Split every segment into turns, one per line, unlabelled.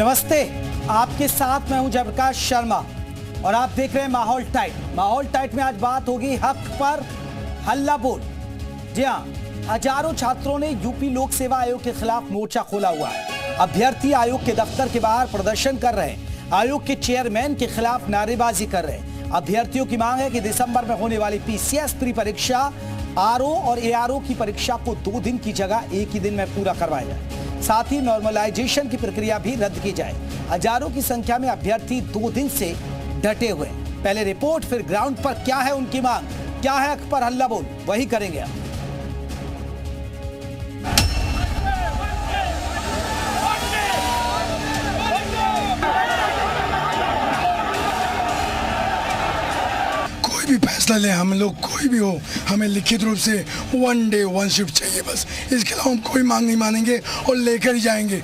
नमस्ते, आपके साथ मैं हूं जयप्रकाश शर्मा और आप देख रहे हैं माहौल टाइट। माहौल टाइट में आज बात होगी हक पर हल्ला बोल। जी हां, हजारों छात्रों ने यूपी लोक सेवा आयोग के खिलाफ मोर्चा खोला हुआ है। अभ्यर्थी आयोग के दफ्तर के बाहर प्रदर्शन कर रहे हैं। आयोग के चेयरमैन के खिलाफ नारेबाजी कर रहे हैं। अभ्यर्थियों की मांग है कि दिसंबर में होने वाली पीसीएस प्री परीक्षा, आरओ और एआरओ की परीक्षा को 2 दिन की जगह 1 ही दिन में पूरा करवाया जाए। साथ ही नॉर्मलाइजेशन की प्रक्रिया भी रद्द की जाए। हजारों की संख्या में अभ्यर्थी 2 दिन से डटे हुए। पहले रिपोर्ट, फिर ग्राउंड पर क्या है उनकी मांग, क्या है हक पर हल्ला बोल, वही करेंगे।
भी फैसला ले हम लोग, कोई भी हो, हमें लिखित रूप से 1 डे 1 शिफ्ट चाहिए बस। इसके अलावा हम कोई मांग नहीं मानेंगे और लेकर ही जाएंगे।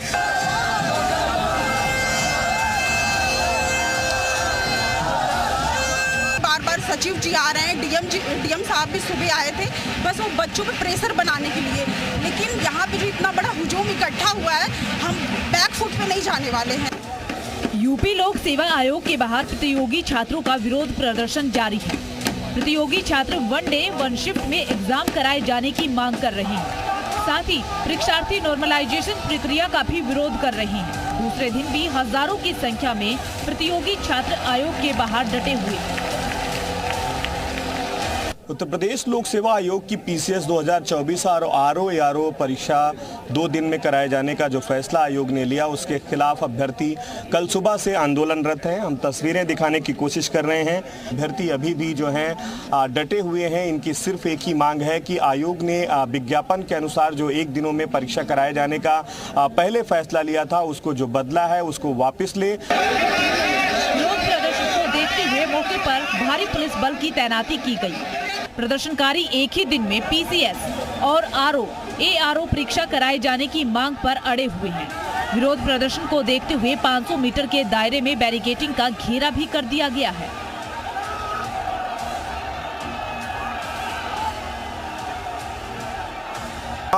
बार-बार सचिव जी आ रहे हैं, डीएम साहब भी सुबह आए थे, बस वो बच्चों पे प्रेशर बनाने के लिए। लेकिन यहाँ पे जो इतना बड़ा हुजूम इकट्ठा हुआ है, हम बैक फुट पे नहीं जाने वाले हैं।
यूपी लोक सेवा आयोग के बाहर प्रतियोगी छात्रों का विरोध प्रदर्शन जारी है। प्रतियोगी छात्र 1 डे 1 शिफ्ट में एग्जाम कराए जाने की मांग कर रहे हैं। साथ ही परीक्षार्थी नॉर्मलाइजेशन प्रक्रिया का भी विरोध कर रहे हैं। दूसरे दिन भी हजारों की संख्या में प्रतियोगी छात्र आयोग के बाहर डटे हुए हैं।
उत्तर प्रदेश लोक सेवा आयोग की पीसीएस 2024 और आरओ परीक्षा 2 दिन में कराए जाने का जो फैसला आयोग ने लिया, उसके खिलाफ अभ्यर्थी कल सुबह से आंदोलनरत हैं। हम तस्वीरें दिखाने की कोशिश कर रहे हैं। अभ्यर्थी अभी भी जो हैं डटे हुए हैं। इनकी सिर्फ एक ही मांग है कि आयोग ने विज्ञापन के अनुसार जो 1 दिनों में परीक्षा कराए जाने का पहले फैसला लिया था, उसको जो बदला है उसको वापस ले।
विरोध प्रदर्शन को देखते हुए मौके पर भारी पुलिस बल की तैनाती की गई। प्रदर्शनकारी एक ही दिन में पीसीएस और एआरओ परीक्षा कराए जाने की मांग पर अड़े हुए हैं। विरोध प्रदर्शन को देखते हुए 500 मीटर के दायरे में बैरिकेडिंग का घेरा भी कर दिया गया है।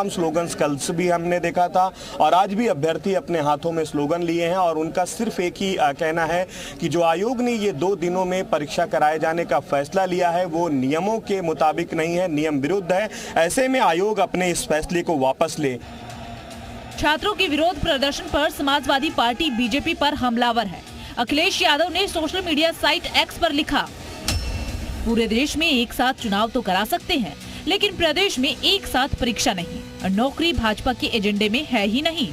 स्लोगन्स कल से भी हमने देखा था और आज भी अभ्यर्थी अपने हाथों में स्लोगन लिए हैं और उनका सिर्फ एक ही कहना है कि जो आयोग ने ये 2 दिनों में परीक्षा कराए जाने का फैसला लिया है वो नियमों के मुताबिक नहीं है, नियम विरुद्ध है। ऐसे में आयोग अपने इस फैसले को वापस ले।
छात्रों के विरोध प्रदर्शन पर समाजवादी पार्टी बीजेपी पर हमलावर है। अखिलेश यादव ने सोशल मीडिया साइट एक्स पर लिखा, पूरे देश में एक साथ चुनाव तो करा सकते हैं, लेकिन प्रदेश में एक साथ परीक्षा नहीं और नौकरी भाजपा के एजेंडे में है ही नहीं।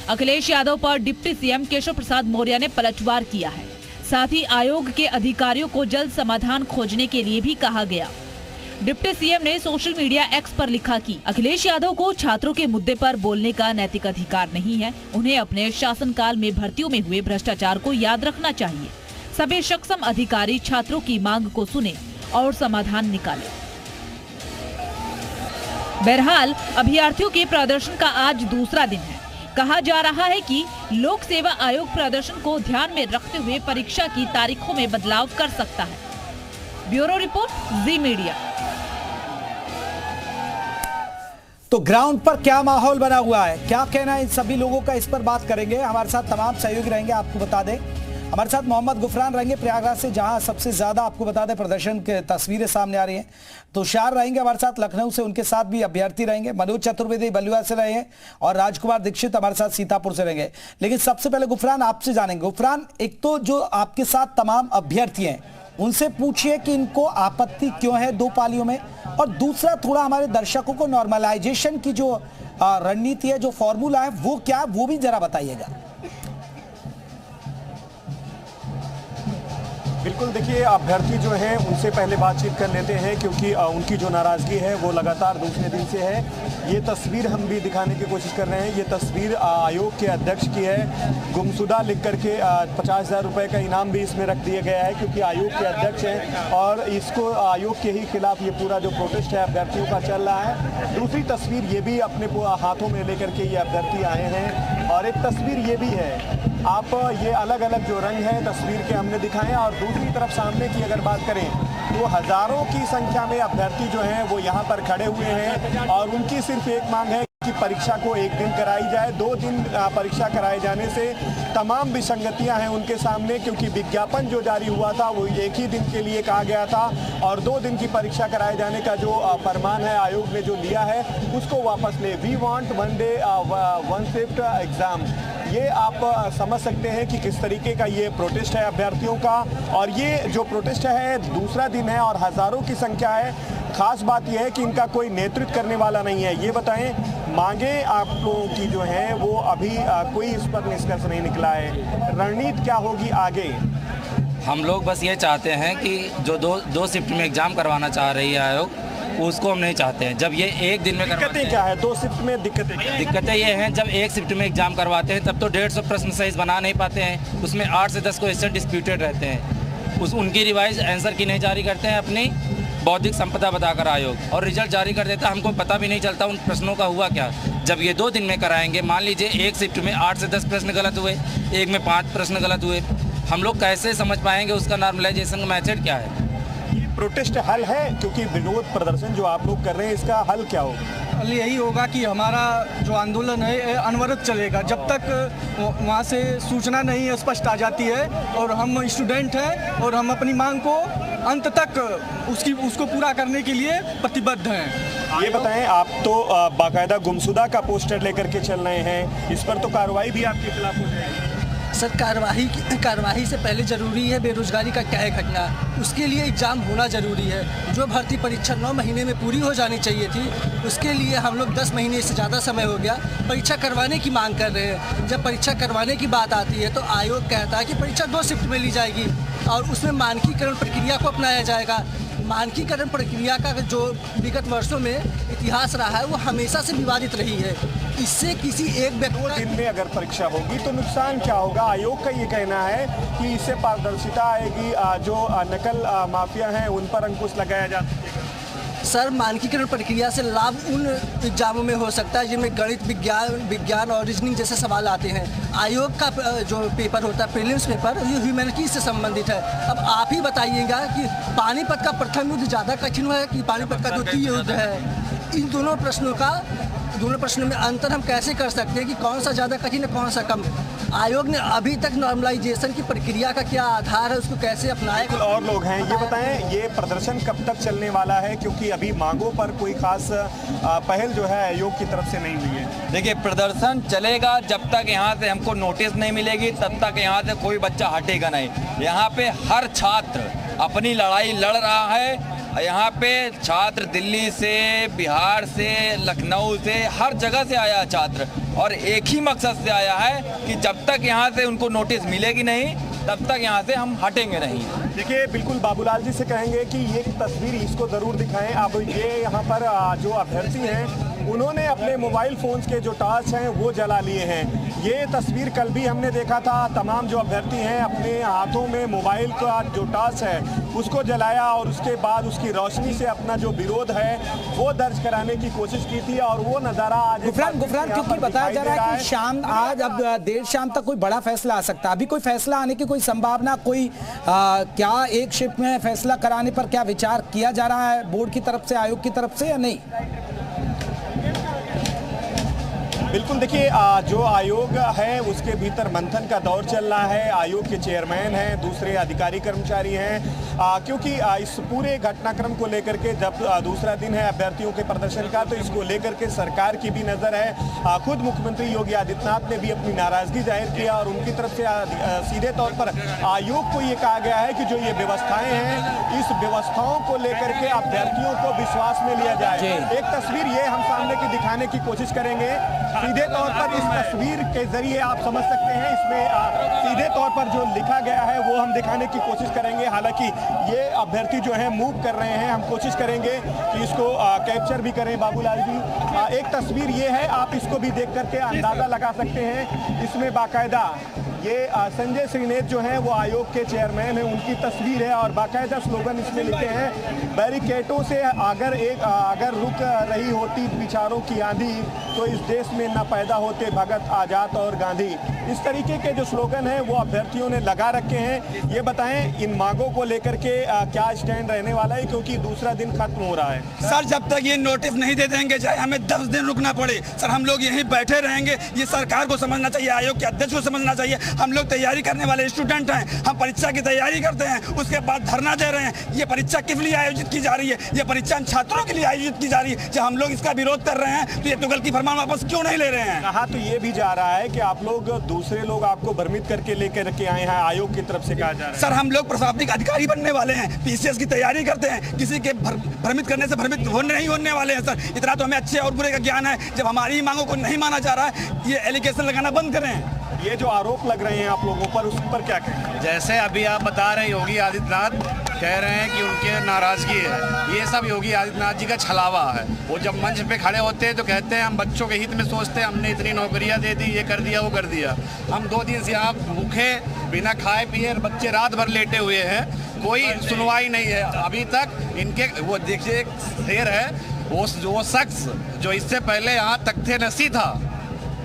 अखिलेश यादव पर डिप्टी सीएम केशव प्रसाद मौर्य ने पलटवार किया है। साथ ही आयोग के अधिकारियों को जल्द समाधान खोजने के लिए भी कहा गया। डिप्टी सीएम ने सोशल मीडिया एक्स पर लिखा कि अखिलेश यादव को छात्रों के मुद्दे पर बोलने का नैतिक अधिकार नहीं है। उन्हें अपने शासनकाल में भर्तियों में हुए भ्रष्टाचार को याद रखना चाहिए। सभी सक्षम अधिकारी छात्रों की मांग को सुने और समाधान निकाले। बहरहाल अभ्यर्थियों के प्रदर्शन का आज दूसरा दिन है। कहा जा रहा है कि लोक सेवा आयोग प्रदर्शन को ध्यान में रखते हुए परीक्षा की तारीखों में बदलाव कर सकता है। ब्यूरो रिपोर्ट, जी मीडिया।
तो ग्राउंड पर क्या माहौल बना हुआ है, क्या कहना है इन सभी लोगों का, इस पर बात करेंगे। हमारे साथ तमाम सहयोगी रहेंगे। आपको बता दें हमारे साथ मोहम्मद गुफरान रहेंगे प्रयागराज से, जहां सबसे ज्यादा आपको बता दें प्रदर्शन के तस्वीरें सामने आ रही हैं। तुषार रहेंगे हमारे साथ लखनऊ से, उनके साथ भी अभ्यर्थी रहेंगे। मनोज चतुर्वेदी बलुआ से रहे हैं और राजकुमार दीक्षित हमारे साथ सीतापुर से रहेंगे। लेकिन सबसे पहले गुफरान आपसे जानेंगे। गुफरान, एक तो जो आपके साथ तमाम अभ्यर्थी हैं उनसे पूछिए कि इनको आपत्ति क्यों है 2 पालियों में, और दूसरा थोड़ा हमारे दर्शकों को नॉर्मलाइजेशन की जो रणनीति है, जो फॉर्मूला है, वो क्या, वो भी जरा बताइएगा।
बिल्कुल, देखिए अभ्यर्थी जो हैं उनसे पहले बातचीत कर लेते हैं क्योंकि उनकी जो नाराज़गी है वो लगातार दूसरे दिन से है। ये तस्वीर हम भी दिखाने की कोशिश कर रहे हैं। ये तस्वीर आयोग के अध्यक्ष की है। गुमशुदा लिख करके 50,000 रुपये का इनाम भी इसमें रख दिया गया है क्योंकि आयोग के अध्यक्ष हैं और इसको आयोग के ही खिलाफ ये पूरा जो प्रोटेस्ट है अभ्यर्थियों का चल रहा है। दूसरी तस्वीर ये भी अपने हाथों में लेकर के ये अभ्यर्थी आए हैं और एक तस्वीर ये भी है। आप ये अलग अलग जो रंग है तस्वीर के हमने दिखाए और दूसरी तरफ सामने की अगर बात करें तो हजारों की संख्या में अभ्यर्थी जो हैं वो यहाँ पर खड़े हुए हैं और उनकी सिर्फ एक मांग है की परीक्षा को एक दिन कराई जाए। 2 दिन परीक्षा कराए जाने से तमाम विसंगतियां हैं उनके सामने, क्योंकि विज्ञापन जो जारी हुआ था वो एक ही दिन के लिए कहा गया था और 2 दिन की परीक्षा कराए जाने का जो फरमान है आयोग ने जो लिया है उसको वापस ले। We want 1 day 1 shift exam. ये आप समझ सकते हैं कि किस तरीके का ये प्रोटेस्ट है अभ्यर्थियों का, और ये जो प्रोटेस्ट है दूसरा दिन है और हज़ारों की संख्या है। खास बात यह है कि इनका कोई नेतृत्व करने वाला नहीं है। ये बताएं, मांगे आप लोगों की जो है वो अभी कोई इस पर निष्कर्ष नहीं निकला है। रणनीति क्या होगी आगे?
हम लोग बस ये चाहते हैं कि जो दो शिफ्ट में एग्ज़ाम करवाना चाह रही है आयोग, उसको हम नहीं चाहते हैं। जब ये एक दिन में
दिक्कतें क्या है? 2 शिफ्ट में दिक्कतें क्या है?
दिक्कतें ये हैं, जब एक शिफ्ट में एग्ज़ाम करवाते हैं तब तो 150 प्रश्न सही बना नहीं पाते हैं, उसमें 8 से 10 क्वेश्चन डिस्प्यूटेड रहते हैं, उनकी रिवाइज आंसर की नहीं जारी करते हैं अपनी बौद्धिक संपदा बताकर आयोग, और रिजल्ट जारी कर देता है। हमको पता भी नहीं चलता उन प्रश्नों का हुआ क्या। जब ये 2 दिन में कराएंगे, मान लीजिए एक शिफ्ट में 8 से 10 प्रश्न गलत हुए, एक में 5 प्रश्न गलत हुए, हम लोग कैसे समझ पाएंगे उसका नॉर्मलाइजेशन का मेथड क्या है?
ये प्रोटेस्ट हल है? क्योंकि विरोध प्रदर्शन जो आप लोग कर रहे हैं इसका हल क्या होगा?
हल यही होगा कि हमारा जो आंदोलन है ये अनवरत चलेगा जब तक वहाँ से सूचना नहीं स्पष्ट आ जाती है, और हम स्टूडेंट हैं और हम अपनी मांग को अंत तक उसको पूरा करने के लिए प्रतिबद्ध हैं।
ये बताएं, आप तो बाकायदा गुमशुदा का पोस्टर लेकर के चल रहे हैं, इस पर तो कार्रवाई भी आपके खिलाफ हो जाएगी।
सर, कार्रवाई से पहले ज़रूरी है बेरोजगारी का क्या घटना, उसके लिए एग्ज़ाम होना ज़रूरी है। जो भर्ती परीक्षा 9 महीने में पूरी हो जानी चाहिए थी, उसके लिए हम लोग 10 महीने से ज़्यादा समय हो गया परीक्षा करवाने की मांग कर रहे हैं। जब परीक्षा करवाने की बात आती है तो आयोग कहता है कि परीक्षा 2 शिफ्ट में ली जाएगी और उसमें मानकीकरण प्रक्रिया को अपनाया जाएगा। मानकीकरण प्रक्रिया का जो विगत वर्षों में इतिहास रहा है वो हमेशा से विवादित रही है। इससे किसी एक व्यक्ति
2 दिन में अगर परीक्षा होगी तो नुकसान क्या होगा? आयोग का ये कहना है कि इससे पारदर्शिता आएगी, जो नकल माफिया हैं उन पर अंकुश लगाया जा सकेगा।
सर, मानकीकरण प्रक्रिया से लाभ उन एग्जामों में हो सकता है जिनमें गणित, विज्ञान और रीजनिंग जैसे सवाल आते हैं। आयोग का जो पेपर होता है प्रीलिम्स पेपर, ये ह्यूमैनिटीज से संबंधित है। अब आप ही बताइएगा कि पानीपत का प्रथम युद्ध ज़्यादा कठिन है कि पानीपत का द्वितीय युद्ध है? इन दोनों प्रश्नों में अंतर हम कैसे कर सकते हैं कि कौन सा ज़्यादा कठिन है कौन सा कम? आयोग ने अभी तक नॉर्मलाइजेशन की प्रक्रिया का क्या आधार है, उसको कैसे अपनाएगा?
और लोग हैं, ये बताएं, ये प्रदर्शन कब तक चलने वाला है? क्योंकि अभी मांगों पर कोई खास पहल जो है आयोग की तरफ से नहीं हुई है।
देखिए, प्रदर्शन चलेगा जब तक यहाँ से हमको नोटिस नहीं मिलेगी, तब तक यहाँ से कोई बच्चा हटेगा नहीं। यहाँ पे हर छात्र अपनी लड़ाई लड़ रहा है। यहाँ पे छात्र दिल्ली से, बिहार से, लखनऊ से, हर जगह से आया छात्र, और एक ही मकसद से आया है कि जब तक यहाँ से उनको नोटिस मिलेगी नहीं तब तक यहाँ से हम हटेंगे नहीं।
देखिए, बिल्कुल बाबूलाल जी से कहेंगे कि ये तस्वीर इसको ज़रूर दिखाएं। अब ये यहाँ पर जो अभ्यर्थी हैं उन्होंने अपने मोबाइल फ़ोन्स के जो टॉर्च हैं वो जला लिए हैं। ये तस्वीर कल भी हमने देखा था, तमाम जो अभ्यर्थी हैं अपने हाथों में मोबाइल का जो टॉर्च है उसको जलाया और उसके बाद उसकी रोशनी से अपना जो विरोध है वो दर्ज कराने की कोशिश की थी, और वो नज़ारा आज
गुफरान क्योंकि बताया जा रहा है कि शाम आज अब देर शाम तक कोई बड़ा फैसला आ सकता है। अभी कोई फैसला आने की कोई संभावना, कोई क्या एक शिफ्ट में फैसला कराने पर क्या विचार किया जा रहा है बोर्ड की तरफ से, आयोग की तरफ से, या नहीं?
बिल्कुल, देखिए, जो आयोग है उसके भीतर मंथन का दौर चल रहा है। आयोग के चेयरमैन हैं, दूसरे अधिकारी कर्मचारी हैं, क्योंकि इस पूरे घटनाक्रम को लेकर के जब दूसरा दिन है अभ्यर्थियों के प्रदर्शन का, तो इसको लेकर के सरकार की भी नज़र है। खुद मुख्यमंत्री योगी आदित्यनाथ ने भी अपनी नाराज़गी जाहिर किया और उनकी तरफ से सीधे तौर पर आयोग को ये कहा गया है कि जो ये व्यवस्थाएं हैं, इस व्यवस्थाओं को लेकर के अभ्यर्थियों को विश्वास में लिया जाए। एक तस्वीर ये हम सामने की दिखाने की कोशिश करेंगे। सीधे तौर पर इस तस्वीर के जरिए आप समझ सकते हैं, इसमें सीधे तौर पर जो लिखा गया है वो हम दिखाने की कोशिश करेंगे। हालांकि ये अभ्यर्थी जो है मूव कर रहे हैं, हम कोशिश करेंगे कि इसको कैप्चर भी करें। बाबूलाल जी, एक तस्वीर ये है, आप इसको भी देख करके अंदाज़ा लगा सकते हैं। इसमें बाकायदा ये संजय श्रीनेत जो हैं वो आयोग के चेयरमैन हैं, उनकी तस्वीर है और बाकायदा स्लोगन इसमें लिखे हैं, बैरिकेडों से अगर रुक रही होती विचारों की आंधी तो इस देश में न पैदा होते भगत, आजाद और गांधी। इस तरीके के जो स्लोगन हैं वो अभ्यर्थियों ने लगा रखे हैं। ये बताएं इन मांगों को लेकर के क्या स्टैंड रहने वाला है, क्योंकि दूसरा दिन खत्म हो रहा है।
सर जब तक ये नोटिस नहीं दे देंगे, चाहे हमें 10 दिन रुकना पड़े, सर हम लोग यहीं बैठे रहेंगे। ये सरकार को समझना चाहिए, आयोग के अध्यक्ष को समझना चाहिए। हम लोग तैयारी करने वाले स्टूडेंट हैं, हम परीक्षा की तैयारी करते हैं, उसके बाद धरना दे रहे हैं। ये परीक्षा किस लिए आयोजित की जा रही है? ये परीक्षा हम छात्रों के लिए आयोजित की जा रही है। जब हम लोग इसका विरोध कर रहे हैं तो ये तुगल की फरमान वापस क्यों नहीं ले रहे हैं?
कहा तो ये भी जा रहा है कि आप लोग दूसरे लोग आपको भ्रमित करके लेकर के आए हैं, आयोग की तरफ से कहा जा रहा है।
सर हम लोग प्रशासनिक अधिकारी बनने वाले हैं, पीसीएस की तैयारी करते हैं, किसी के भ्रमित करने से भ्रमित नहीं होने वाले हैं। सर इतना तो हमें अच्छे और बुरे का ज्ञान है। जब हमारी मांगों को नहीं माना जा रहा है, ये एलिगेशन लगाना बंद करें।
ये जो आरोप लग रहे हैं आप लोगों पर, उस पर क्या कहें?
जैसे अभी आप बता रहे योगी आदित्यनाथ कह रहे हैं कि उनके नाराजगी है, ये सब योगी आदित्यनाथ जी का छलावा है। वो जब मंच पे खड़े होते हैं तो कहते हैं हम बच्चों के हित में सोचते हैं, हमने इतनी नौकरियां दे दी, ये कर दिया वो कर दिया। हम 2 दिन से यहाँ भूखे बिना खाए पिए बच्चे रात भर लेटे हुए हैं, कोई सुनवाई नहीं है अभी तक इनके। वो देखिए एक शेर है, वो शख्स जो इससे पहले यहाँ तख्ते नसी था,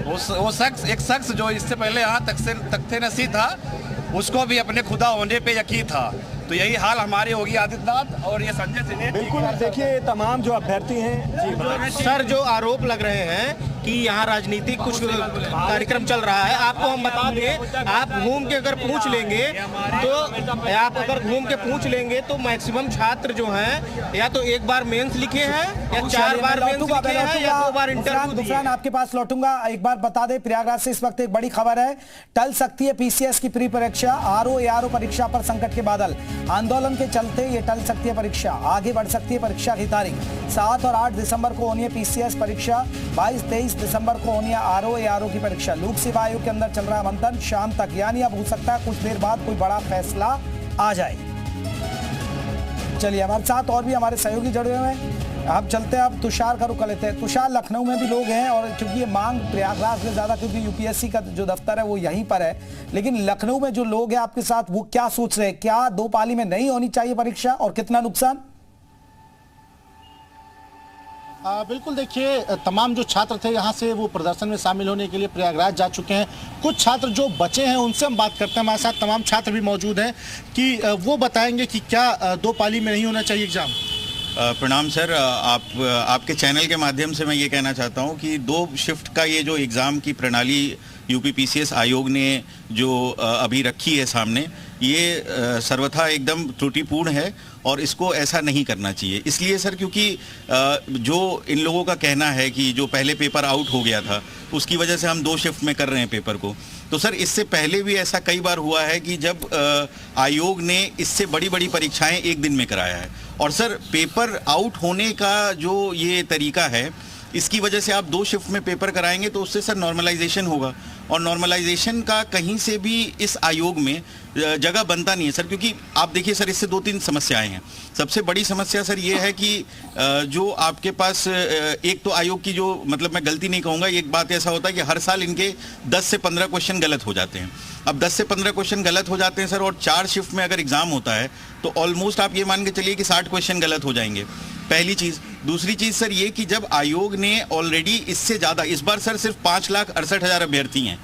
वो शख्स एक शख्स जो इससे पहले यहाँ तख्ते नसी था, उसको भी अपने खुदा होने पे यकीन था। तो यही हाल हमारे योगी आदित्यनाथ और ये संजय सिन्हा।
बिल्कुल देखिए तमाम जो अभ्यर्थी हैं
सर जो आरोप लग रहे हैं कि यहाँ राजनीतिक कुछ कार्यक्रम चल रहा है, आपको हम बता दें, आप घूम के अगर पूछ लेंगे तो मैक्सिमम छात्र जो हैं या तो एक बार मेंस लिखे हैं या 4 बार मेंस लिखे हैं या 2 बार इंटरव्यू।
गुफरान आपके पास लौटूंगा, एक बार बता दें प्रयागराज से इस वक्त एक बड़ी खबर है, टल सकती है पीसीएस की प्री परीक्षा। आरओ एआरओ परीक्षा पर संकट के बादल, आंदोलन के चलते ये टल सकती है परीक्षा, आगे बढ़ सकती है परीक्षा की तारीख। 7 और 8 दिसंबर को होनी है पीसीएस परीक्षा, 22-23 दिसंबर को होनी है आरओ एआरओ की परीक्षा। लोक सेवा आयोग के अंदर चल रहा है मंथन शाम तक, यानी अब हो सकता है कुछ देर बाद कोई बड़ा फैसला आ जाए। चलिए हमारे साथ और भी हमारे सहयोगी जुड़े हुए हैं, अब चलते हैं, अब तुषार का रुख कर लेते हैं। तुषार, लखनऊ में भी लोग हैं और क्योंकि ये मांग प्रयागराज से ज्यादा, क्योंकि यूपीएससी का जो दफ्तर है वो यहीं पर है, लेकिन लखनऊ में जो लोग हैं आपके साथ वो क्या सोच रहे हैं? क्या 2 पाली में नहीं होनी चाहिए परीक्षा और कितना नुकसान?
बिल्कुल देखिए, तमाम जो छात्र थे यहाँ से वो प्रदर्शन में शामिल होने के लिए प्रयागराज जा चुके हैं। कुछ छात्र जो बचे हैं उनसे हम बात करते हैं, हमारे साथ तमाम छात्र भी मौजूद हैं कि वो बताएंगे कि क्या 2 पाली में नहीं होना चाहिए एग्जाम।
प्रणाम सर, आपके चैनल के माध्यम से मैं ये कहना चाहता हूँ कि 2 शिफ्ट का ये जो एग्ज़ाम की प्रणाली यूपी पीसीएस आयोग ने जो अभी रखी है सामने, ये सर्वथा एकदम त्रुटिपूर्ण है और इसको ऐसा नहीं करना चाहिए। इसलिए सर क्योंकि जो इन लोगों का कहना है कि जो पहले पेपर आउट हो गया था उसकी वजह से हम 2 शिफ्ट में कर रहे हैं पेपर को, तो सर इससे पहले भी ऐसा कई बार हुआ है कि जब आयोग ने इससे बड़ी बड़ी परीक्षाएं एक दिन में कराया है। और सर पेपर आउट होने का जो ये तरीका है, इसकी वजह से आप 2 शिफ्ट में पेपर कराएंगे तो उससे सर नॉर्मलाइजेशन होगा, और नॉर्मलाइजेशन का कहीं से भी इस आयोग में जगह बनता नहीं है सर। क्योंकि आप देखिए सर, इससे 2-3 समस्याएं हैं। सबसे बड़ी समस्या सर ये है कि जो आपके पास एक तो आयोग की जो, मतलब मैं गलती नहीं कहूँगा, एक बात ऐसा होता है कि हर साल इनके 10 से 15 क्वेश्चन गलत हो जाते हैं। अब 10 से 15 क्वेश्चन गलत हो जाते हैं सर, और 4 शिफ्ट में अगर एग्जाम होता है तो ऑलमोस्ट आप ये मान के चलिए कि 60 क्वेश्चन गलत हो जाएंगे, पहली चीज़। दूसरी चीज़ सर ये कि जब आयोग ने ऑलरेडी इससे ज़्यादा, इस बार सर सिर्फ 5,68,000 अभ्यर्थी हैं।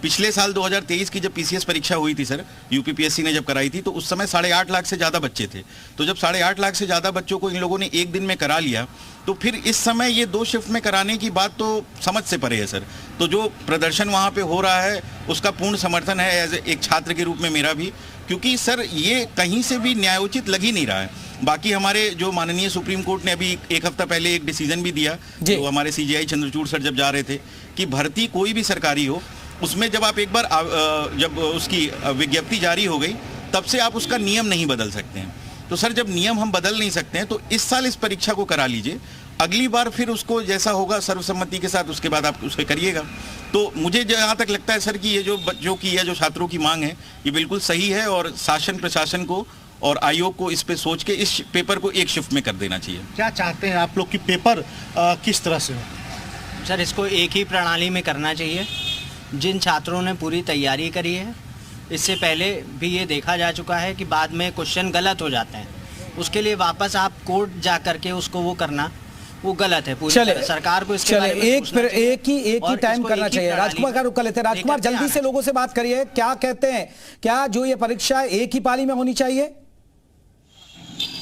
पिछले साल 2023 की जब पीसीएस परीक्षा हुई थी सर, यूपीपीएससी ने जब कराई थी, तो उस समय 8.5 लाख से ज़्यादा बच्चे थे। तो जब 8.5 लाख से ज़्यादा बच्चों को इन लोगों ने एक दिन में करा लिया, तो फिर इस समय ये 2 शिफ्ट में कराने की बात तो समझ से परे है सर। तो जो प्रदर्शन वहाँ पे हो रहा है उसका पूर्ण समर्थन है एज एक छात्र के रूप में मेरा भी, क्योंकि सर ये कहीं से भी न्यायोचित लग ही नहीं रहा है। बाकी हमारे जो माननीय सुप्रीम कोर्ट ने अभी 1 हफ्ता पहले एक डिसीजन भी दिया, जो हमारे सीजीआई चंद्रचूड़ सर जब जा रहे थे, कि भर्ती कोई भी सरकारी हो, उसमें जब आप एक बार जब उसकी विज्ञप्ति जारी हो गई, तब से आप उसका नियम नहीं बदल सकते हैं। तो सर जब नियम हम बदल नहीं सकते हैं तो इस साल इस परीक्षा को करा लीजिए, अगली बार फिर उसको जैसा होगा सर्वसम्मति के साथ उसके बाद आप उसे करिएगा। तो मुझे जहाँ तक लगता है सर कि ये जो बच्चों की या जो छात्रों की मांग है ये बिल्कुल सही है, और शासन प्रशासन को और आयोग को इस पे सोच के इस पेपर को 1 शिफ्ट में कर देना चाहिए।
क्या चाहते हैं आप लोग कि पेपर किस तरह से हो?
सर इसको एक ही प्रणाली में करना चाहिए, जिन छात्रों ने पूरी तैयारी करी है, इससे पहले भी ये देखा जा चुका है कि बाद में क्वेश्चन गलत हो जाते हैं, उसके लिए वापस आप कोर्ट जा करके उसको वो करना वो गलत है। पूरी तरह सरकार को इसके बारे में
एक ही टाइम करना चाहिए। राजकुमार का रुख कर लेते हैं। राजकुमार, जल्दी से लोगों से बात करिए, क्या कहते हैं, क्या जो ये परीक्षा एक ही पाली में होनी चाहिए?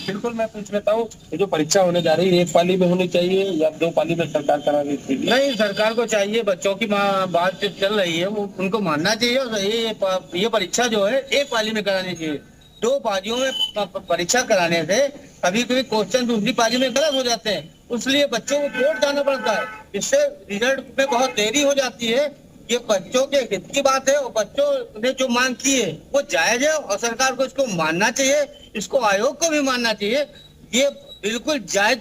बिल्कुल, मैं पूछ लेता हूँ, जो परीक्षा होने जा रही है एक पाली में होनी चाहिए या 2 पाली में सरकार करा रही है?
नहीं, सरकार को चाहिए, बच्चों की बात चल रही है वो उनको मानना चाहिए और ये परीक्षा जो है एक पाली में करानी चाहिए। 2 पालियों में परीक्षा कराने से कभी कभी क्वेश्चन दूसरी पाली में गलत हो जाते हैं, इसलिए बच्चों को कोर्ट जाना पड़ता है, इससे रिजल्ट में बहुत देरी हो जाती है। ये बच्चों के हित की बात है और बच्चों ने जो मांग की है वो जायज है और सरकार को इसको मानना चाहिए, इसको आयोग को भी मानना चाहिए। ये बिल्कुल जायज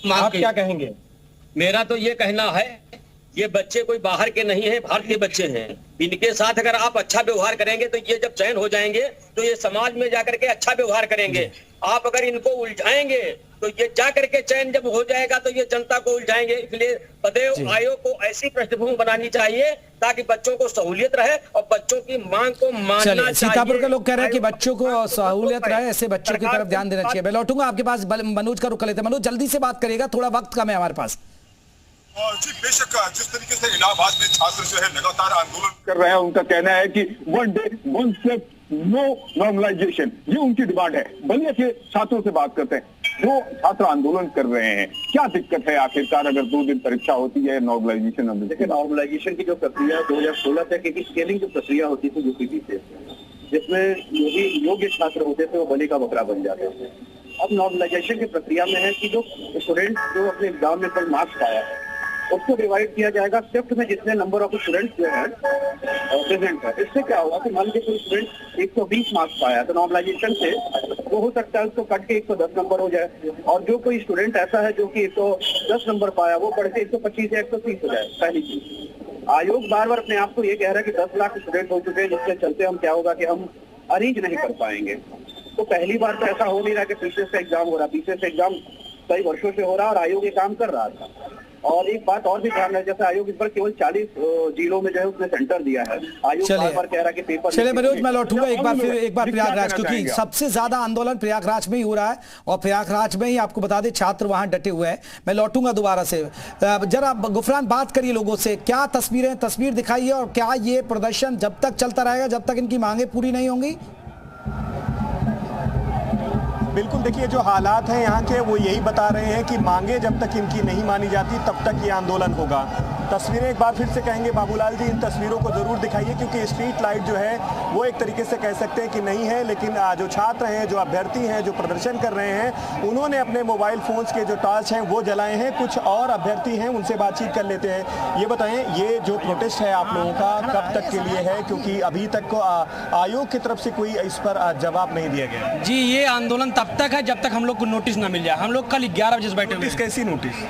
मांग।
आप क्या कहेंगे?
मेरा तो ये कहना है, ये बच्चे कोई बाहर के नहीं है, भारतीय बच्चे हैं। इनके साथ अगर आप अच्छा व्यवहार करेंगे तो ये जब चयन हो जाएंगे तो ये समाज में जाकर के अच्छा व्यवहार करेंगे। आप अगर इनको उलझाएंगे तो ये जाकर के चयन जब हो जाएगा तो ये जनता को उलझाएंगे। इसलिए सदैव आयोग को ऐसी पृष्ठभूमि बनानी चाहिए ताकि बच्चों को सहूलियत रहे और बच्चों की मांग को मानना चाहिए।
सीतापुर के लोग कह रहे हैं कि बच्चों को सहूलियत रहे, ऐसे बच्चों की तरफ ध्यान देना चाहिए। मैं लौटूंगा आपके पास, मनोज का रुख कर लेते हैं। मनोज, जल्दी से बात करिएगा, थोड़ा वक्त कम है हमारे पास।
जी बेशक, जिस तरीके से इलाहाबाद में छात्र जो है लगातार आंदोलन कर रहे हैं, उनका कहना है कि 1 डे 1 स्टेप नो नॉर्मलाइजेशन, ये उनकी डिमांड है। बनिए के छात्रों से बात करते हैं, जो छात्र आंदोलन कर रहे हैं, क्या दिक्कत है आखिरकार अगर 2 दिन परीक्षा होती है नॉर्मलाइजेशन? देखिए, नॉर्मलाइजेशन की जो प्रक्रिया 2016 तक की स्केलिंग जो प्रक्रिया होती थी यूपीपी से, जिसमें योग्य छात्र होते थे वो बलि का बकरा बन जाते थे। अब नॉर्मलाइजेशन की प्रक्रिया में है कि जो स्टूडेंट जो अपने एग्जाम में कल मार्क्स पाया है उसको डिवाइड किया जाएगा शिफ्ट में, जितने नंबर ऑफ स्टूडेंट्स जो है प्रेजेंट है। इससे क्या होगा कि मान लीजिए कोई स्टूडेंट 120 मार्क्स पाया तो नॉर्मलाइजेशन से वो हो सकता है उसको कट के 110 नंबर हो जाए, और जो कोई स्टूडेंट ऐसा है जो कि 110 नंबर पाया वो बढ़ के 125 या 130 हो जाए। पहली चीज, आयोग बार बार अपने आप को ये कह रहा है कि 10 लाख स्टूडेंट हो चुके हैं, जिसके चलते हम क्या होगा कि हम अरेंज नहीं कर पाएंगे। तो पहली बार तो ऐसा हो नहीं रहा कि पीछे से एग्जाम हो रहा, पीछे से एग्जाम कई वर्षों से हो रहा और आयोग ये काम कर रहा था। और एक बात और भी ध्यान है, जैसे आयोग इस पर केवल 40 जिलों में जो है उसने सेंटर दिया है। आयोग बार-बार कह रहा है कि पेपर।
चलिए मनोज, मैं लौटूंगा एक बार प्रयागराज, क्योंकि सबसे ज्यादा आंदोलन प्रयागराज में ही हो रहा है और प्रयागराज में ही आपको बता दें छात्र वहां डटे हुए हैं। मैं लौटूंगा दोबारा से। जरा गुफरान बात करिए लोगों से, क्या तस्वीर दिखाइए और क्या ये प्रदर्शन जब तक चलता रहेगा जब तक इनकी मांगे पूरी नहीं होंगी?
बिल्कुल, देखिए जो हालात हैं यहाँ के वो यही बता रहे हैं कि मांगे जब तक इनकी नहीं मानी जाती तब तक ये आंदोलन होगा। तस्वीरें एक बार फिर से कहेंगे बाबूलाल जी, इन तस्वीरों को जरूर दिखाइए, क्योंकि स्ट्रीट लाइट जो है वो एक तरीके से कह सकते हैं कि नहीं है, लेकिन जो छात्र हैं, जो अभ्यर्थी हैं, जो प्रदर्शन कर रहे हैं, उन्होंने अपने मोबाइल फोन्स के जो टॉर्च हैं वो जलाए हैं। कुछ और अभ्यर्थी हैं, उनसे बातचीत कर लेते हैं। ये बताएं, ये जो प्रोटेस्ट है आप लोगों का कब तक के लिए है, क्योंकि अभी तक आयोग की तरफ से कोई इस पर जवाब नहीं दिया गया?
जी, ये आंदोलन तब तक है जब तक हम लोग को नोटिस ना मिल जाए। हम लोग कल 11 बजे से बैठे हुए।
कैसी notice?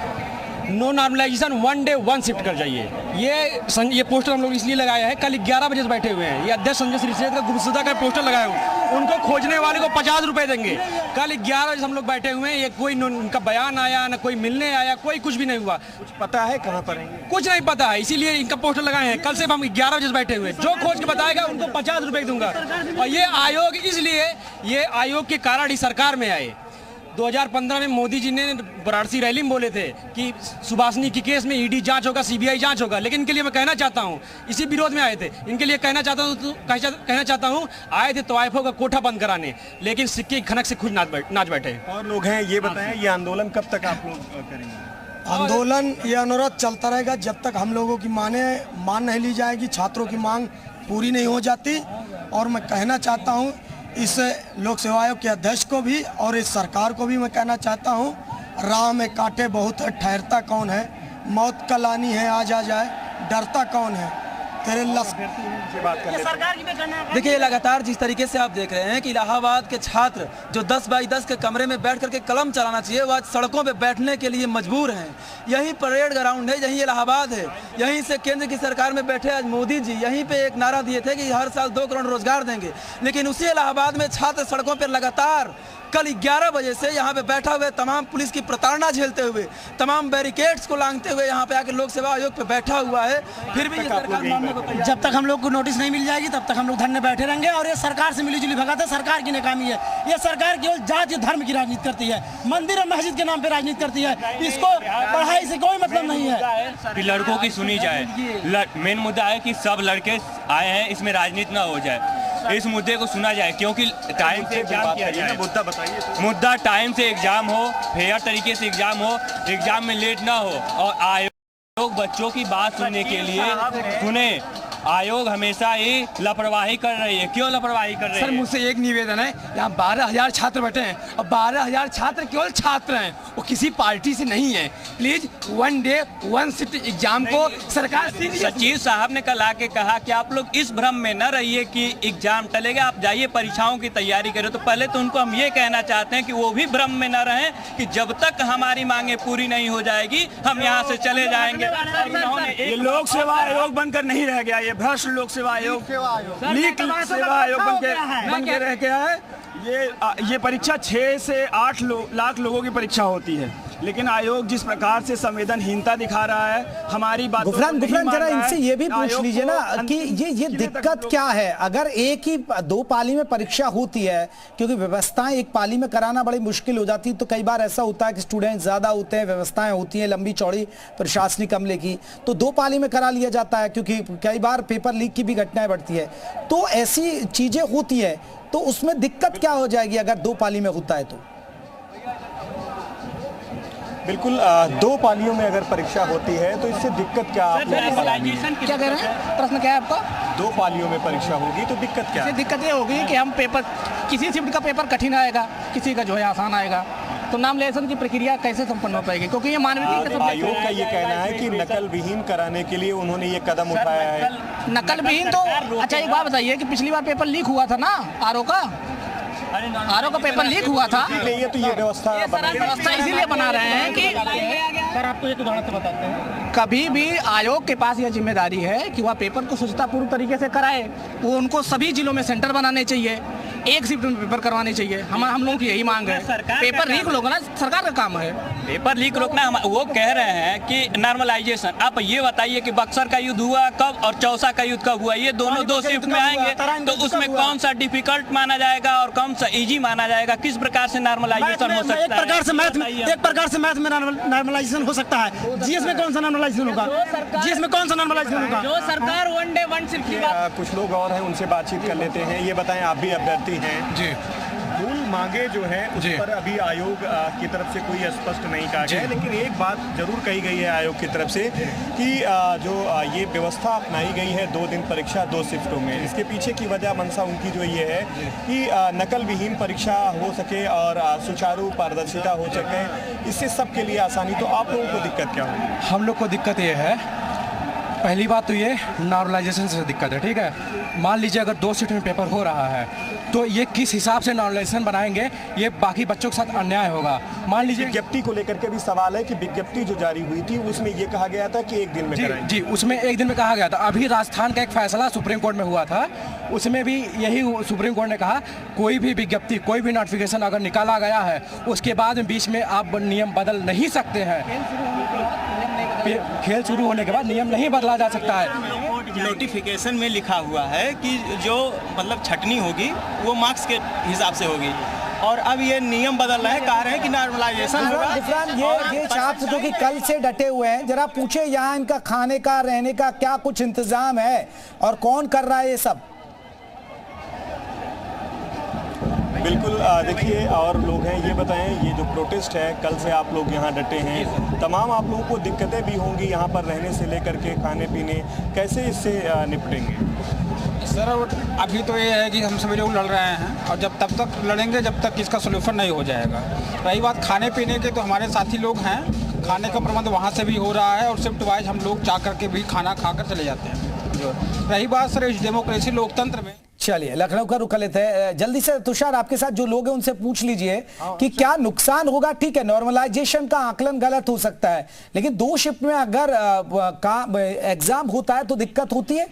No normalization 1 day 1 shift कर जाइए। ये पोस्टर हम लोग इसलिए लगाया है, कल 11 बजे से बैठे हुए हैं। ये अध्यक्ष संजय श्रीसेठ का गुमशुदा का पोस्टर लगाया हूँ, उनको खोजने वाले को 50 रुपए देंगे। कल 11 बजे हम लोग बैठे हुए हैं, ये कोई उनका बयान आया ना कोई मिलने आया, कोई कुछ भी नहीं हुआ।
कुछ पता है कहाँ पर है?
कुछ नहीं पता है, इसीलिए इनका पोस्टर लगाए हैं। कल से हम 11 बजे से बैठे हुए हैं, जो खोज के बताएगा उनको 50 रुपए दूंगा। और ये आयोग, इसलिए ये आयोग के कारण ही सरकार में आए। 2015 में मोदी जी ने वाराणसी रैली में बोले थे कि सुभाषिनी की केस में ईडी जांच होगा, सीबीआई जांच होगा, लेकिन इनके लिए मैं कहना चाहता हूं, इसी विरोध में आए थे, इनके लिए कहना चाहता हूं आए थे तवाइफों का कोठा बंद कराने, लेकिन सिक्के खनक से खुद नाच बैठे।
और लोग हैं, ये बताएं, ये आंदोलन कब तक आप लोग करेंगे?
आंदोलन ये अनुरोध चलता रहेगा जब तक हम लोगों की मान नहीं ली जाएगी, छात्रों की मांग पूरी नहीं हो जाती। और मैं कहना चाहता हूँ इस लोक सेवा आयोग के अध्यक्ष को भी और इस सरकार को भी मैं कहना चाहता हूँ, राह में कांटे बहुत है, ठहरता कौन है? मौत कल आनी है, आज आ जाए, डरता कौन है? तेरे
देखिए, लगातार जिस तरीके से आप देख रहे हैं कि इलाहाबाद के छात्र जो 10 बाई 10 के कमरे में बैठ करके कलम चलाना चाहिए, वो आज सड़कों पे बैठने के लिए मजबूर हैं। यही परेड ग्राउंड है, यही इलाहाबाद है, यहीं से केंद्र की सरकार में बैठे आज मोदी जी यहीं पे एक नारा दिए थे कि हर साल 2 करोड़ रोजगार देंगे, लेकिन उसी इलाहाबाद में छात्र सड़कों पर लगातार कल 11 बजे से यहाँ पे बैठा हुए तमाम पुलिस की प्रताड़ना झेलते हुए, तमाम बैरिकेड्स को लांघते हुए यहाँ पे आके लोक सेवा आयोग पे बैठा हुआ है। फिर भी ये सरकार मानने को तैयार।
जब तक हम लोग को नोटिस नहीं मिल जाएगी तब तक हम लोग धरने बैठे रहेंगे। और ये सरकार से मिली जुली भगत है, सरकार की नाकामी है। ये सरकार केवल जाति धर्म की राजनीति करती है, मंदिर और मस्जिद के नाम पे राजनीति करती है। इसको पढ़ाई से कोई मतलब नहीं है
कि लड़कों की सुनी जाए। मेन मुद्दा है कि सब लड़के आए हैं, इसमें राजनीति ना हो जाए, इस मुद्दे को सुना जाए, क्योंकि टाइम से एग्जाम किया जाए।
मुद्दा बताइए।
मुद्दा टाइम से एग्जाम हो, फेयर तरीके से एग्जाम हो, एग्जाम में लेट ना हो। और आयोग बच्चों की बात सुनने के लिए सुने। आयोग हमेशा ही लापरवाही कर रही है। क्यों लापरवाही कर रही है?
सर मुझसे एक निवेदन है, यहाँ 12,000 छात्र बैठे हैं और 12,000 छात्र केवल छात्र हैं, वो किसी पार्टी से नहीं है। प्लीज 1 डे 1 शिफ्ट एग्जाम को सरकार।
सचिव साहब ने कल आके कहा कि आप लोग इस भ्रम में न रहिए कि एग्जाम टलेगा, आप जाइए परीक्षाओं की तैयारी करें। तो पहले तो उनको हम ये कहना चाहते हैं कि वो भी भ्रम में न रहें कि जब तक हमारी मांगे पूरी नहीं हो जाएगी हम यहाँ से चले जाएंगे।
ये लोक सेवा आयोग बनकर नहीं रह गया, ये भ्रष्ट लोक सेवा आयोग लीक सेवा आयोग बन के रह गया है। ये परीक्षा 6 से 8 लाख लोगों की परीक्षा होती है, लेकिन आयोग जिस प्रकार से संवेदनहीनता दिखा रहा है, हमारी बात
गुफरान जरा इनसे ये भी पूछ लीजिए ना कि ये दिक्कत क्या है। अगर एक ही 2 पाली में परीक्षा होती है, क्योंकि व्यवस्थाएं एक पाली में कराना बड़ी मुश्किल हो जाती है, तो कई बार ऐसा होता है कि स्टूडेंट ज्यादा होते हैं, व्यवस्थाएं होती हैं लंबी चौड़ी प्रशासनिक अमले की, तो 2 पाली में करा लिया जाता है, क्योंकि कई बार पेपर लीक की भी घटनाएं बढ़ती है। तो ऐसी चीजें होती है, तो उसमें दिक्कत क्या हो जाएगी अगर 2 पाली में होता है तो?
बिल्कुल 2 पालियों में अगर परीक्षा होती है तो इससे दिक्कत क्या आप
क्या कह रहे हैं? प्रश्न क्या है आपका?
2 पालियों में परीक्षा होगी तो दिक्कत क्या है?
दिक्कत ये होगी कि हम पेपर, किसी शिफ्ट का पेपर कठिन आएगा, किसी का जो है आसान आएगा, तो नामलेखन की प्रक्रिया कैसे संपन्न हो पाएगी? क्योंकि ये मानवीय
आयोग का ये कहना है कि नकल विहीन कराने के लिए उन्होंने ये कदम उठाया है।
नकल विहीन तो अच्छा एक बात बताइए कि पिछली बार पेपर लीक हुआ था ना आरओ का पेपर लीक हुआ था,
इसलिए तो ये व्यवस्था
इसीलिए बना रहे हैं कि सर आपको एक उदाहरण से बताते हैं, कभी भी आयोग के पास यह जिम्मेदारी है कि वह पेपर को शुचितापूर्ण तरीके से कराए। वो उनको सभी जिलों में सेंटर बनाने चाहिए, एक शिफ्ट में पेपर करवाने चाहिए। हम लोगों की यही मांग है। पेपर लीक रोकना सरकार का काम है।
पेपर लीक रोकना वो कह रहे हैं कि नॉर्मलाइजेशन। आप ये बताइए कि बक्सर का युद्ध हुआ कब और चौसा का युद्ध कब हुआ? ये दोनों 2 शिफ्ट में आएंगे, तो उसमें कौन सा डिफिकल्ट माना जाएगा और कौन सा इजी माना जाएगा? किस प्रकार से नॉर्मलाइजेशन हो सकता है?
एक प्रकार से मैथ में नॉर्मलाइजेशन हो सकता है। जीएस में कौन सा नॉर्मलाइजेशन होगा? जीएस में कौन सा नॉर्मलाइजेशन होगा?
जो सरकार 1 डे 1 शिफ्ट की बात।
कुछ लोग और हैं, उनसे बातचीत कर लेते हैं। ये बताएं, आप भी अभ्यर्थी हैं जी। मूल मांगे जो है उस पर अभी आयोग की तरफ से कोई स्पष्ट नहीं कहा गया है, लेकिन एक बात जरूर कही गई है आयोग की तरफ से कि जो ये व्यवस्था अपनाई गई है 2 दिन परीक्षा 2 शिफ्टों में, इसके पीछे की वजह मंशा उनकी जो ये है कि नकल विहीन परीक्षा हो सके और सुचारू पारदर्शिता हो सके, इससे सबके लिए आसानी। तो आप लोगों को दिक्कत क्या होगी?
हम लोग को दिक्कत ये है, पहली बात तो ये नॉर्मलाइजेशन से दिक्कत है। ठीक है, मान लीजिए अगर 2 शिफ्ट में पेपर हो रहा है तो ये किस हिसाब से नॉर्मलाइजेशन बनाएंगे, ये बाकी बच्चों के साथ अन्याय होगा। मान लीजिए
विज्ञप्ति को लेकर के भी सवाल है कि विज्ञप्ति जो जारी हुई थी उसमें ये कहा गया था कि 1 दिन में कराएंगे।
जी, उसमें 1 दिन में कहा गया था। अभी राजस्थान का एक फैसला सुप्रीम कोर्ट में हुआ था, उसमें भी यही सुप्रीम कोर्ट ने कहा कोई भी विज्ञप्ति, कोई भी नोटिफिकेशन अगर निकाला गया है उसके बाद बीच में आप नियम बदल नहीं सकते हैं। खेल शुरू होने के बाद नियम नहीं बदला जा सकता है।
नोटिफिकेशन में लिखा हुआ है कि जो मतलब छटनी होगी वो मार्क्स के हिसाब से होगी, और अब ये नियम बदल रहे हैं, कह रहे हैं कि नॉर्मलाइजेशन होगा।
ये छात्र जो कि कल से डटे हुए हैं, जरा पूछे यहाँ इनका खाने का रहने का क्या कुछ इंतजाम है और कौन कर रहा है ये सब?
बिल्कुल देखिए, और लोग हैं, ये बताएं, ये जो प्रोटेस्ट है कल से आप लोग यहाँ डटे हैं, तमाम आप लोगों को दिक्कतें भी होंगी यहाँ पर रहने से लेकर के खाने पीने, कैसे इससे निपटेंगे?
सर अभी तो ये है कि हम सभी लोग लड़ रहे हैं और जब तब तक लड़ेंगे जब तक इसका सोल्यूशन नहीं हो जाएगा। रही बात खाने पीने के, तो हमारे साथी लोग हैं, खाने का प्रबंध वहाँ से भी हो रहा है और शिफ्ट वाइज हम लोग जा करके भी खाना खाकर चले जाते हैं। रही बात सर इस डेमोक्रेसी लोकतंत्र में,
चलिए लखनऊ का रुक लेते हैं। जल्दी से तुषार आपके साथ जो लोग हैं उनसे पूछ लीजिए कि क्या नुकसान होगा। ठीक है, नॉर्मलाइजेशन का आकलन गलत हो सकता है, लेकिन 2 शिफ्ट में अगर एग्जाम होता है तो दिक्कत होती है।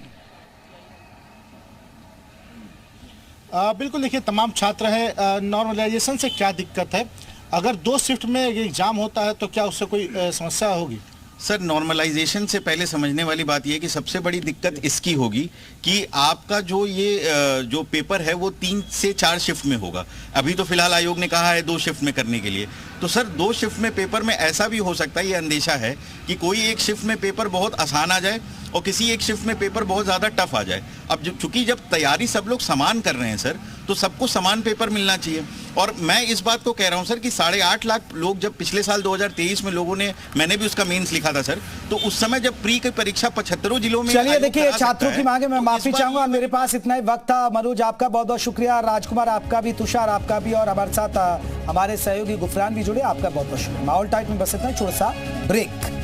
बिल्कुल देखिए, तमाम छात्र हैं। नॉर्मलाइजेशन से क्या दिक्कत है? अगर 2 शिफ्ट में ये एग्जाम होता है तो क्या उससे कोई समस्या होगी?
सर, नॉर्मलाइजेशन से पहले समझने वाली बात यह है कि सबसे बड़ी दिक्कत इसकी होगी कि आपका जो पेपर है वो 3 से 4 शिफ्ट में होगा। अभी तो फिलहाल आयोग ने कहा है 2 शिफ्ट में करने के लिए। तो सर 2 शिफ्ट में पेपर में ऐसा भी हो सकता है, ये अंदेशा है कि कोई एक शिफ्ट में पेपर बहुत आसान आ जाए और किसी एक शिफ्ट में पेपर बहुत ज़्यादा टफ आ जाए। अब चूंकि जब तैयारी सब लोग समान कर रहे हैं सर, तो सबको समान पेपर मिलना चाहिए। और मैं इस बात को कह रहा हूं सर कि 8.5 लाख लोग जब पिछले साल 2023 में लोगों ने, मैंने भी उसका मेंस लिखा था सर, तो उस समय जब प्री की परीक्षा 75 जिलों में।
चलिए देखिए, छात्रों की मांगे मैं माफी चाहूंगा, मेरे पास इतना ही वक्त था। मनोज आपका बहुत बहुत शुक्रिया, राजकुमार आपका भी, तुषार आपका भी, और हमारे साथ हमारे सहयोगी गुफरान भी जुड़े, आपका बहुत बहुत शुक्रिया। माहौल टाइट में बस इतना, छोटा सा ब्रेक।